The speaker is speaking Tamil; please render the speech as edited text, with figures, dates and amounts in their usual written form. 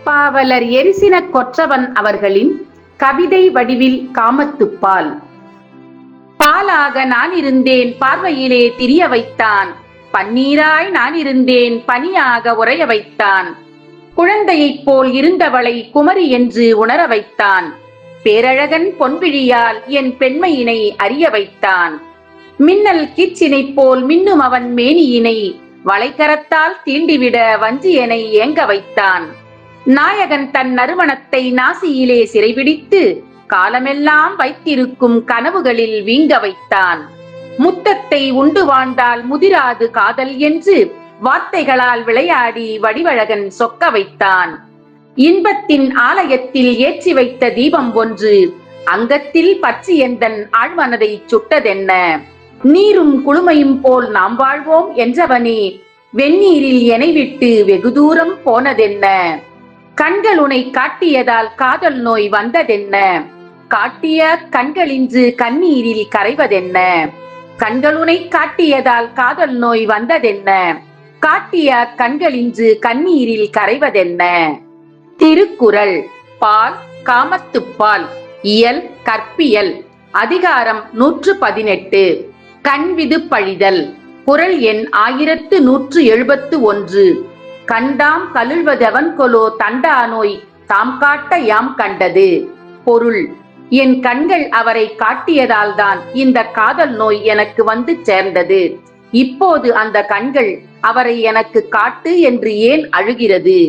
பாவலர் எரிசின கொற்றவன் அவர்களின் கவிதை வடிவில் காமத்துப்பால். பாலாக நான் இருந்தேன் பார்வையிலே திரிய வைத்தான், பன்னீராய் நான் இருந்தேன் பனியாக உறைய வைத்தான், குழந்தையைப் போல் இருந்தவளை குமரி என்று உணர வைத்தான், பேரழகன் பொன்விழியால் என் பெண்மையினை அறிய வைத்தான், மின்னல் கீச்சினைப் போல் மின்னும் அவன் மேனியினை வளைக்கரத்தால் தீண்டிவிட வஞ்சியனை ஏங்க வைத்தான், நாயகன் தன் நறுமணத்தை நாசியிலே சிறைபிடித்து காலமெல்லாம் வைத்திருக்கும் கனவுகளில் வீங்க வைத்தான், முத்தத்தை உண்டு வாழ்ந்தால் முதிராது காதல் என்று வார்த்தைகளால் விளையாடி வடிவழகன் சொக்க வைத்தான், இன்பத்தின் ஆலயத்தில் ஏற்றி வைத்த தீபம் ஒன்று அங்கத்தில் பற்றி எந்தன் ஆழ்மனதை சுட்டதென்ன, நீரும் குளுமையும் போல் நாம் வாழ்வோம் என்றவனே வெந்நீரில் எனை விட்டு வெகு தூரம் போனதென்ன, கண்கள் உனை காட்டியதால் காதல் நோய் வந்ததென்ன, காட்டிய கண்களின்று கண்ணீரில் கரைவதென்ன, கண்களுனை காட்டியதால் காதல் நோய் வந்ததென்ன, காட்டிய கண்களின்று கண்ணீரில் கரைவதென்ன. திருக்குறள். பால் காமத்துப்பால். இயல் கற்பியல். அதிகாரம் 118. கண்விது பழிதல். குறள் எண் 1171. கண்டாம் கலுழ்வதெவன் கொலோ தண்டா நோய் தாம் காட்ட யாம் கண்டது. பொருள்: என் கண்கள் அவரை காட்டியதால் தான் இந்த காதல் நோய் எனக்கு வந்து சேர்ந்தது. இப்போது அந்த கண்கள் அவரை எனக்கு காட்டு என்று ஏன் அழுகிறது?